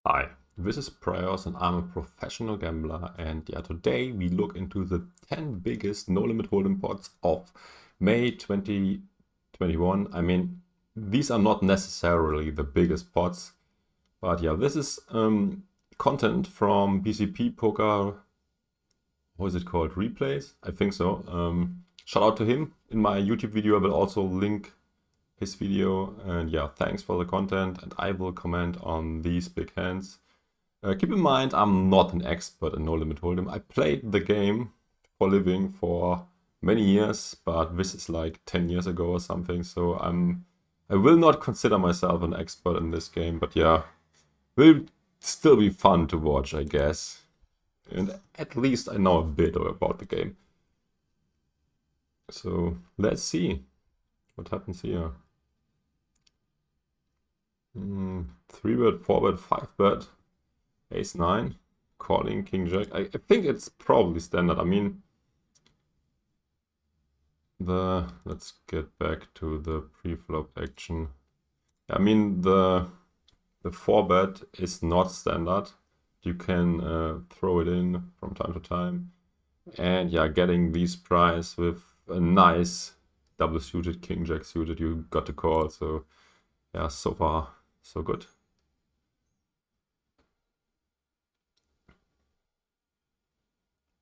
Hi, this is Praios and I'm a professional gambler, and today we look into the 10 biggest no-limit hold'em pots of May 2021. I mean, these are not necessarily the biggest pots, but this is content from GG Poker, what is it called, Replays? I think so. Shout out to him. In my YouTube video I will also link his video, and thanks for the content, and I will comment on these big hands. Keep in mind, I'm not an expert in No Limit Hold'em. I played the game for a living for many years, but this is like 10 years ago or something, so I will not consider myself an expert in this game, but will still be fun to watch, I guess. And at least I know a bit about the game. So let's see what happens here. 3-bet, 4-bet, 5-bet, ace-9, calling king jack. I think it's probably standard. I mean, let's get back to the pre-flop action. I mean, the 4-bet is not standard. You can throw it in from time to time. And getting these price with a nice double suited king jack suited, you got to call. So so far so good.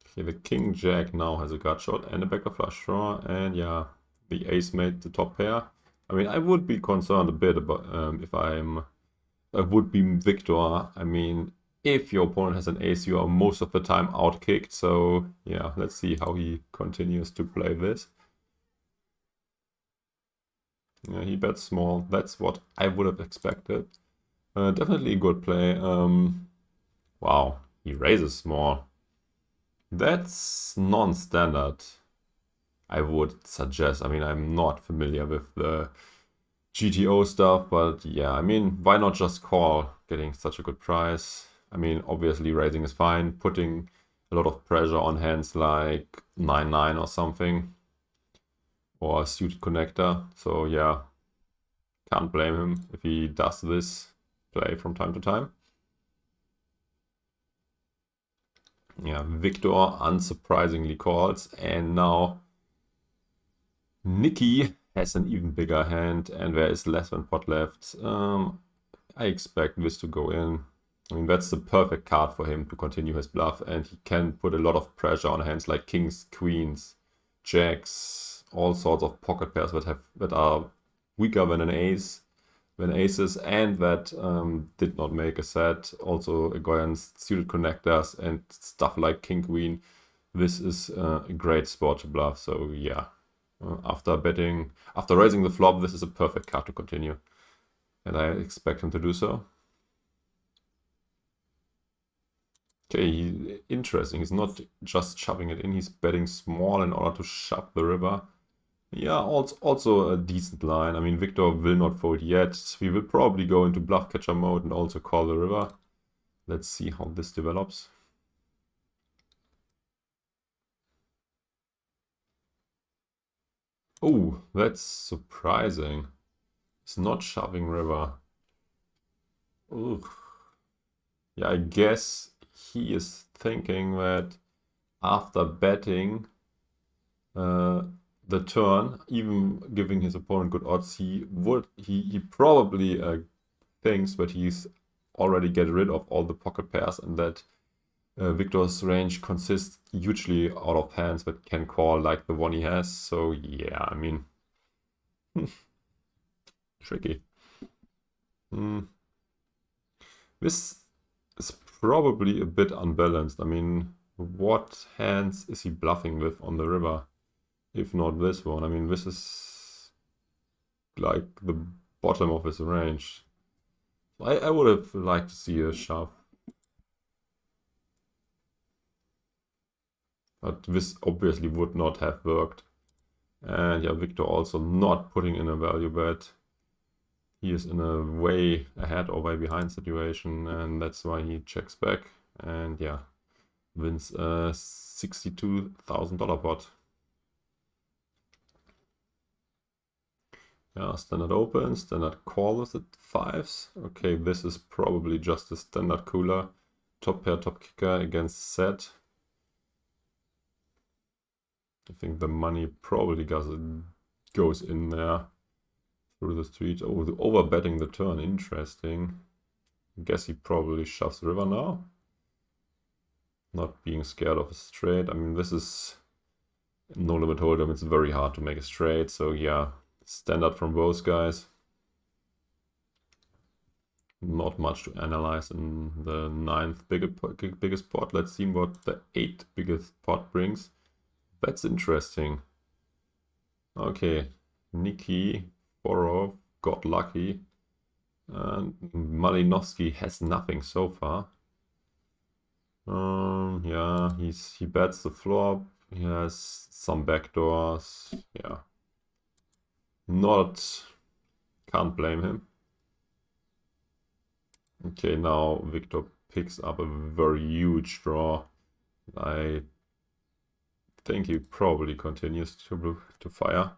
Okay, the king jack now has a gut shot and a backdoor flush draw, and the ace made the top pair. I mean, I would be concerned a bit about if I would be Wiktor. I mean, if your opponent has an ace, you are most of the time outkicked. So let's see how he continues to play this. He bets small. That's what I would have expected. Definitely a good play. Wow, he raises small. That's non-standard, I would suggest. I mean, I'm not familiar with the GTO stuff, but I mean, why not just call, getting such a good price? I mean, obviously raising is fine, putting a lot of pressure on hands like 9-9 or something, or a suited connector. So can't blame him if he does this play from time to time. Wiktor unsurprisingly calls, and now Nikki has an even bigger hand, and there is less than pot left. I expect this to go in. I mean, that's the perfect card for him to continue his bluff, and he can put a lot of pressure on hands like kings, queens, jacks, all sorts of pocket pairs that are weaker than aces, and that did not make a set. Also against suited connectors and stuff like king queen. This is a great spot to bluff. So after raising the flop, this is a perfect card to continue, and I expect him to do so. Okay, interesting. He's not just shoving it in, he's betting small in order to shove the river. Also a decent line. I mean, Wiktor will not fold yet. We will probably go into bluff catcher mode and also call the river. Let's see how this develops. Oh, that's surprising. It's not shoving river. Ugh. I guess he is thinking that after betting the turn, even giving his opponent good odds, he probably thinks that he's already get rid of all the pocket pairs, and that Wiktor's range consists hugely out of hands that can call like the one he has. So I mean, tricky. This is probably a bit unbalanced. I mean, what hands is he bluffing with on the river? If not this one. I mean, this is like the bottom of his range. I would have liked to see a shove. But this obviously would not have worked. And Wiktor also not putting in a value bet. He is in a way ahead or way behind situation, and that's why he checks back and wins a $62,000 pot. Yeah, standard open, standard call with the 5s. Okay, this is probably just a standard cooler. Top pair, top kicker against set. I think the money probably goes in there through the street. Oh, the overbetting the turn, interesting. I guess he probably shoves river now. Not being scared of a straight. I mean, this is no limit hold'em. It's very hard to make a straight. So yeah, standard from both guys. Not much to analyze in the 9th biggest pot. Let's see what the 8th biggest pot brings. That's interesting. Okay, Nikiforov got lucky. And Malinowski has nothing so far. Yeah, he bets the flop. He has some backdoors. Yeah. Can't blame him. Okay, now Wiktor picks up a very huge draw. I think he probably continues to fire.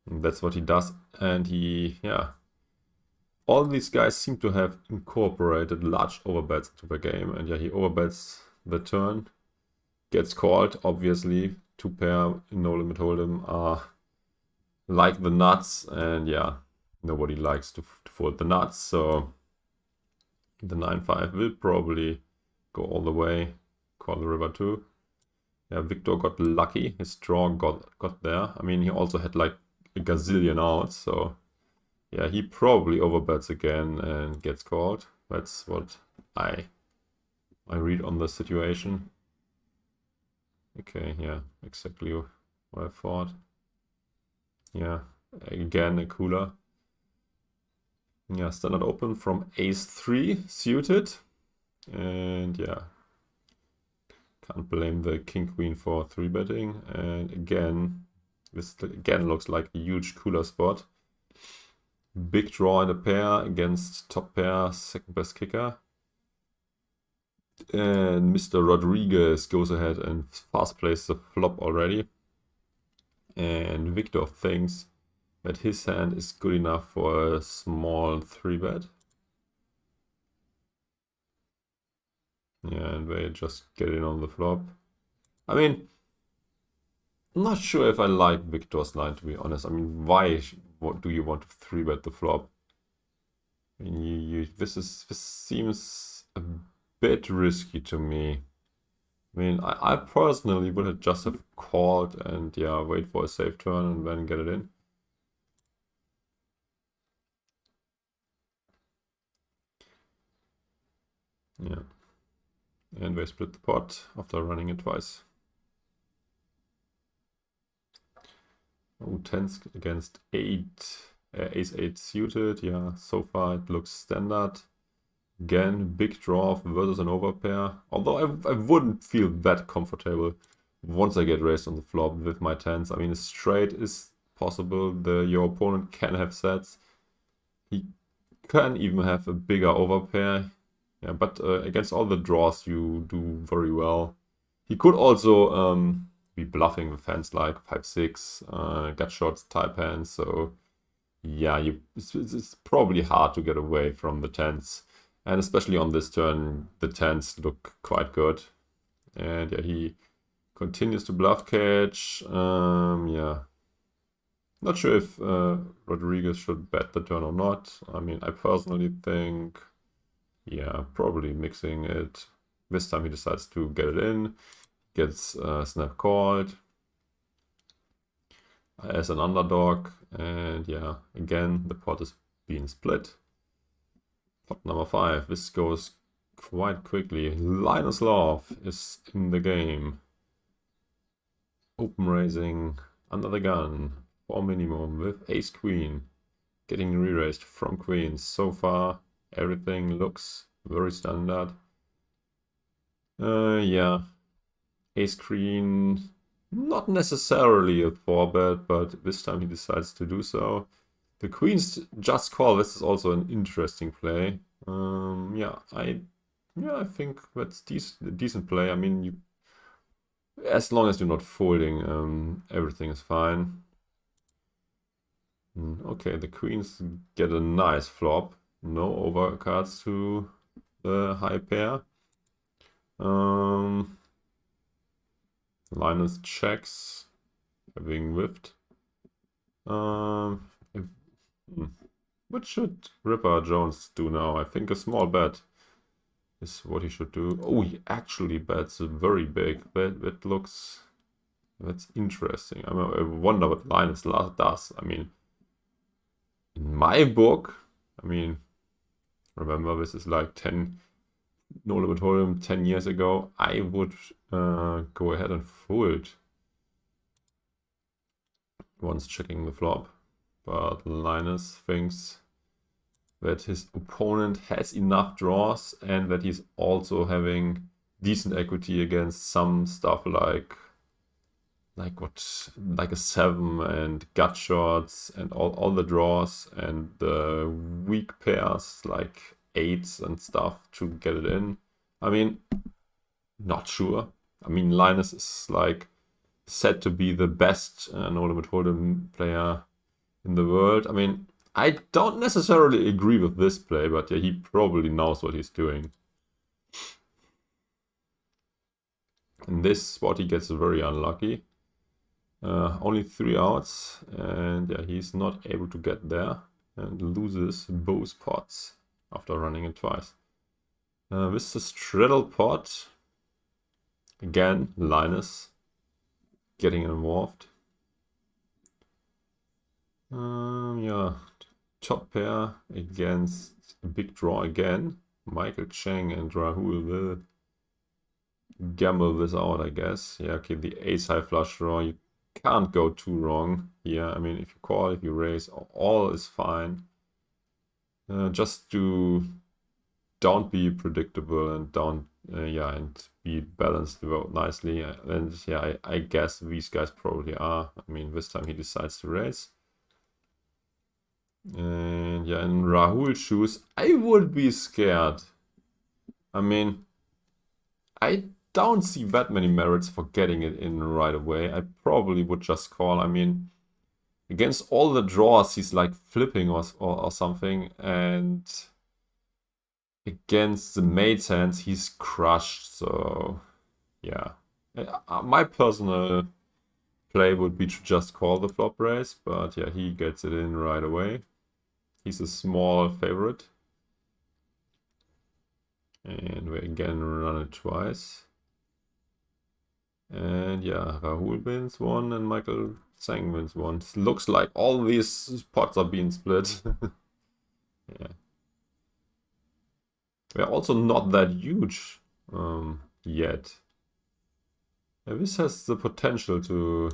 And that's what he does. And yeah. All these guys seem to have incorporated large overbets into the game. And yeah, he overbets the turn. Gets called, obviously. 2 pair in no limit hold'em are like the nuts. And yeah, nobody likes to fold the nuts. So the 9-5 will probably go all the way. Call the river too. Yeah, Wiktor got lucky. His draw got there. I mean, he also had like a gazillion outs. So yeah, he probably overbets again and gets called. That's what I read on the situation. Okay, yeah, exactly what I thought. Yeah, again a cooler. Yeah, standard open from ace-3 suited. And yeah, can't blame the king-queen for 3-betting. And again, this again looks like a huge cooler spot. Big draw in a pair against top pair, second best kicker. And Mr. Rodriguez goes ahead and fast plays the flop already. And Wiktor thinks that his hand is good enough for a small 3-bet. Yeah, and they just get in on the flop. I mean, I'm not sure if I like Wiktor's line, to be honest. I mean, what do you want to 3-bet the flop? I mean, this seems a bit risky to me. I mean, I personally would have just have called and yeah, wait for a safe turn and then get it in. Yeah. And they split the pot after running it twice. Oh, 10s against 8, ace-8 suited. Yeah, so far it looks standard. Again, big draw versus an overpair. Although I wouldn't feel that comfortable once I get raised on the flop with my 10s. I mean, a straight is possible. Your opponent can have sets. He can even have a bigger overpair. Yeah, but against all the draws, you do very well. He could also be bluffing with hands like 5-6, gut shots, type hands. So yeah, it's probably hard to get away from the 10s. And especially on this turn, the 10s look quite good. And yeah, he continues to bluff catch. Yeah. Not sure if Rodriguez should bet the turn or not. I mean, I personally think, yeah, probably mixing it. This time he decides to get it in. Gets snap called as an underdog. And yeah, again, the pot is being split. Pot number 5. This goes quite quickly. LLinusLLove is in the game. Open raising under the gun for minimum with ace-queen. Getting re-raised from queens. So far, everything looks very standard. Yeah. Ace-queen, not necessarily a 4-bet, but this time he decides to do so. The queens just call. This is also an interesting play. Yeah, I think that's decent play. I mean, as long as you're not folding, everything is fine. Okay, the queens get a nice flop. No overcards to the high pair. Linus checks, having whiffed. What should Ripper Jones do now? I think a small bet is what he should do. Oh, he actually bets a very big. That looks... That's interesting. I wonder what Linus does. I mean, in my book, I mean, remember this is like 10 no limit hold'em 10 years ago. I would go ahead and fold once checking the flop, but Linus thinks that his opponent has enough draws and that he's also having decent equity against some stuff like a 7 and gut shots and all the draws and the weak pairs like 8s and stuff to get it in. I mean, not sure. I mean, Linus is like said to be the best no limit hold'em player in the world. I mean, I don't necessarily agree with this play, but yeah, he probably knows what he's doing. In this spot, he gets very unlucky. Only 3 outs, and yeah, he's not able to get there and loses both pots after running it twice. This is a straddle pot. Again, Linus getting involved. Yeah, top pair against a big draw again. Michael Cheng and Rahul will gamble this out, I guess. Yeah, okay, the ace high flush draw, you can't go too wrong here. I mean, if you call, if you raise, all is fine. Just don't be predictable and and be balanced nicely. And yeah, I guess these guys probably are. I mean, this time he decides to raise. And yeah, in Rahul's shoes, I would be scared. I mean, I don't see that many merits for getting it in right away. I probably would just call. I mean, against all the draws, he's like flipping or something. And against the mate's hands, he's crushed. So, yeah. My personal play would be to just call the flop raise. But yeah, he gets it in right away. He's a small favorite. And we again run it twice. And yeah, Rahul wins one and Michael Zhang wins one. It looks like all these pots are being split. Yeah. They're also not that huge yet. Yeah, this has the potential to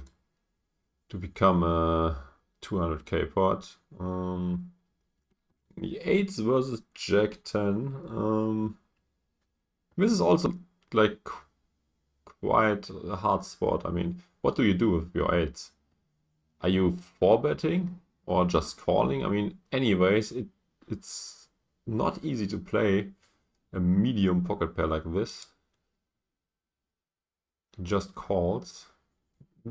become a 200k pot. The 8s versus Jack 10. This is also like quite a hard spot. I mean, what do you do with your 8s? Are you 4-betting or just calling? I mean, anyways, it's not easy to play a medium pocket pair like this. He just calls.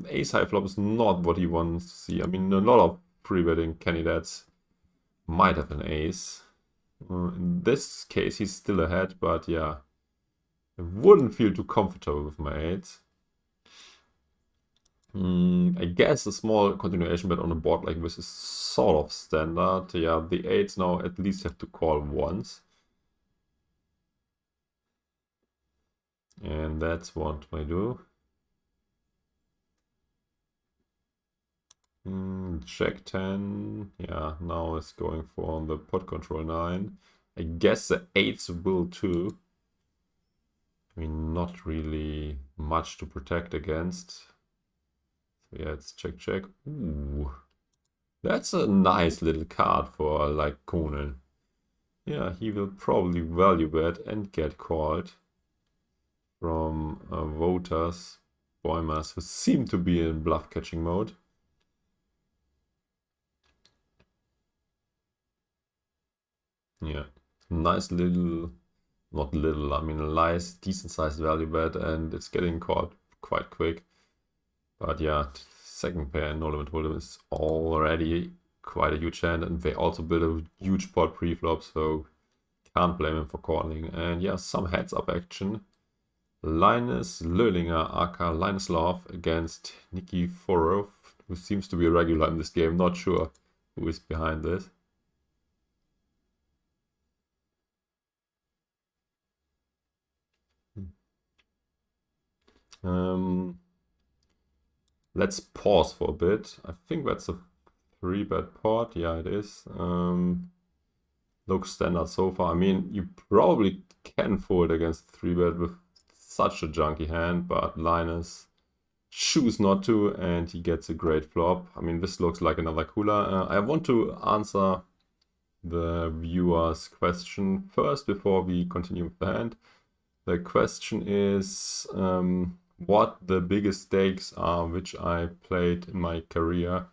Ace high flop is not what he wants to see. I mean, a lot of pre-betting candidates might have an ace. In this case, he's still ahead, but yeah, I wouldn't feel too comfortable with my 8s. I guess a small continuation bet on a board like this is sort of standard. Yeah, the 8s now at least have to call once. And that's what I do. Jack 10. Yeah, now it's going for the pot control 9. I guess the 8s will too. I mean, not really much to protect against. So yeah, it's check, check. Ooh. That's a nice little card for like Conan. Yeah, he will probably value bet and get called from Wouter Beumers, who seem to be in bluff catching mode. Yeah, nice little, not little, I mean a nice decent sized value bet, and it's getting called quite quick. But yeah, second pair in no limit hold'em is already quite a huge hand, and they also build a huge pot pre-flop, so can't blame him for calling. And yeah, some heads-up action. LLinusLLove aka LLinusLLove against Nikiforov, who seems to be a regular in this game. Not sure who is behind this. Let's pause for a bit. I think that's a 3-bet pot. Yeah, it is. Looks standard so far. I mean, you probably can fold against 3-bet with such a junky hand, but Linus choose not to, and he gets a great flop. I mean, this looks like another cooler. I want to answer the viewer's question first before we continue with the hand. The question is what the biggest stakes are which I played in my career.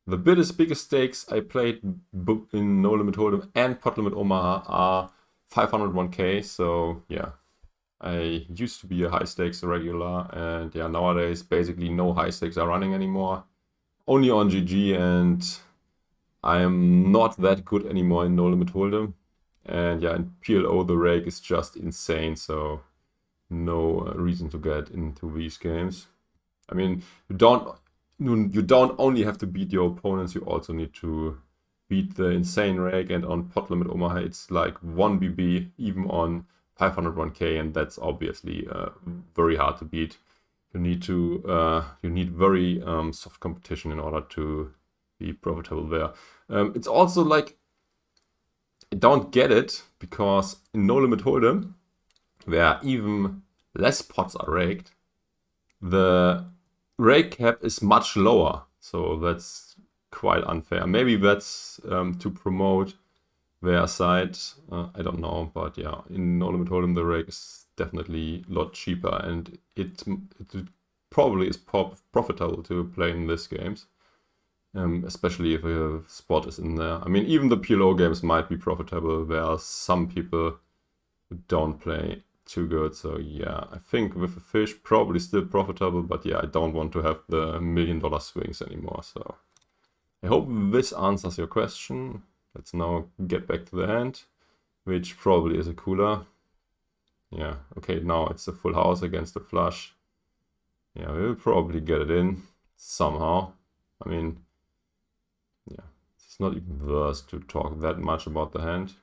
The biggest stakes I played in No Limit Hold'em and Pot Limit Omaha are 501k. So yeah, I used to be a high stakes regular, and yeah, nowadays basically no high stakes are running anymore. Only on GG, and I am not that good anymore in No Limit Hold'em. And yeah, in PLO the rake is just insane, so no reason to get into these games. I mean, you don't only have to beat your opponents, you also need to beat the insane rake, and on Pot Limit Omaha it's like 1 BB even on 501k, and that's obviously very hard to beat. You need very soft competition in order to be profitable there. It's also like, I don't get it, because in No Limit Hold'em, where even less pots are raked, the rake cap is much lower, so that's quite unfair. Maybe that's to promote their side, I don't know, but yeah, in No Limit Hold'em the rake is definitely a lot cheaper, and it probably is profitable to play in these games, especially if a spot is in there. I mean, even the PLO games might be profitable. There are some people who don't play too good, so yeah, I think with a fish probably still profitable, but yeah, I don't want to have the $1 million swings anymore. So I hope this answers your question. Let's now get back to the hand, which probably is a cooler. Yeah, okay, now it's a full house against a flush. Yeah, we'll probably get it in somehow. I mean, yeah, it's not even worth to talk that much about the hand.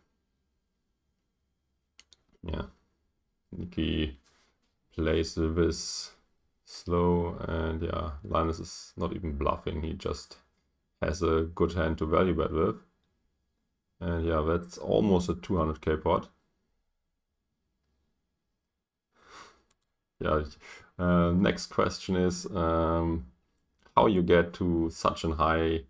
Yeah, Niki plays this slow, and yeah, Linus is not even bluffing. He just has a good hand to value bet with. And yeah, that's almost a 200k pot. Yeah, next question is how you get to such a high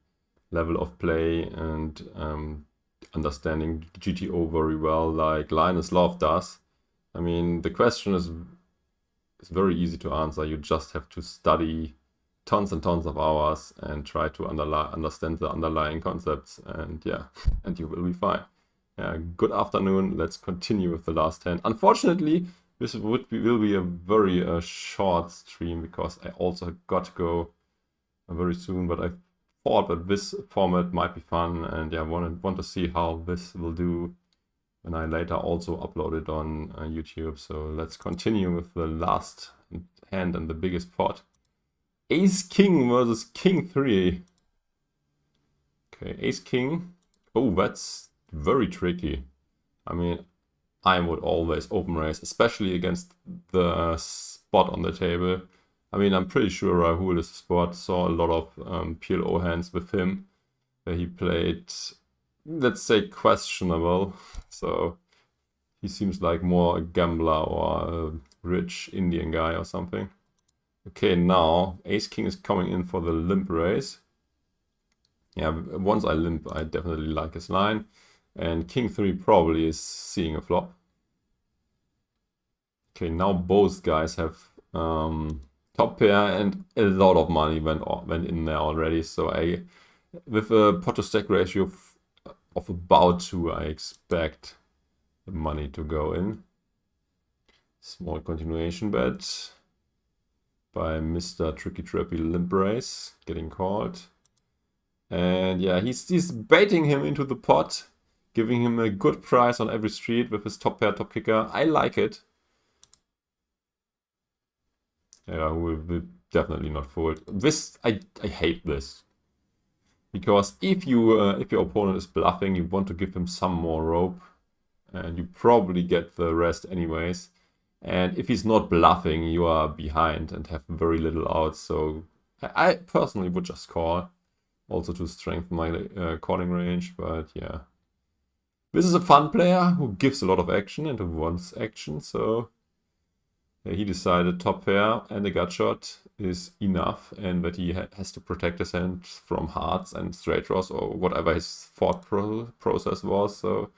level of play and understanding GTO very well, like LLinusLLove does. I mean, the question is very easy to answer. You just have to study tons and tons of hours and try to understand the underlying concepts, and yeah, and you will be fine. Good afternoon. Let's continue with the last hand. Unfortunately, this will be a very short stream, because I also got to go very soon, but I thought that this format might be fun, and yeah, want to see how this will do when I later also upload it on YouTube. So let's continue with the last hand and the biggest pot. Ace King versus King 3. Okay, Ace King. Oh, that's very tricky. I mean, I would always open raise, especially against the spot on the table. I mean, I'm pretty sure Rahul is the spot. Saw a lot of PLO hands with him where he played, let's say, questionable. So he seems like more a gambler or a rich Indian guy or something. Okay, now Ace King is coming in for the limp raise. Yeah, once I limp, I definitely like his line. And King 3 probably is seeing a flop. Okay, now both guys have top pair, and a lot of money went in there already. So with a pot to stack ratio of about 2, I expect the money to go in. Small continuation bet by Mr. Tricky Trappy Limp Race, getting called. And yeah, he's baiting him into the pot, giving him a good price on every street with his top pair, top kicker. I like it. Yeah, we'll definitely not fold. This, I hate this. Because if your opponent is bluffing, you want to give him some more rope. And you probably get the rest anyways. And if he's not bluffing, you are behind and have very little outs. So I personally would just call. Also to strengthen my calling range, but yeah. This is a fun player who gives a lot of action and who wants action, so yeah, he decided top pair and a gut shot is enough, and that he has to protect his hand from hearts and straight draws or whatever his thought process was. So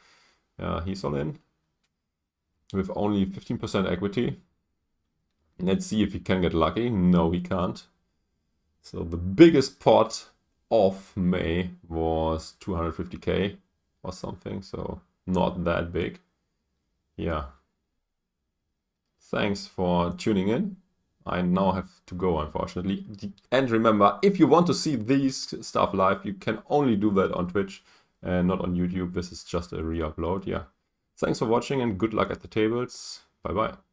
yeah, he's all in with only 15% equity. Let's see if he can get lucky. No, he can't. So the biggest pot of May was 250k or something, so not that big. Yeah. Thanks for tuning in. I now have to go, unfortunately. And remember, if you want to see these stuff live, you can only do that on Twitch and not on YouTube. This is just a re-upload. Yeah. Thanks for watching and good luck at the tables. Bye bye.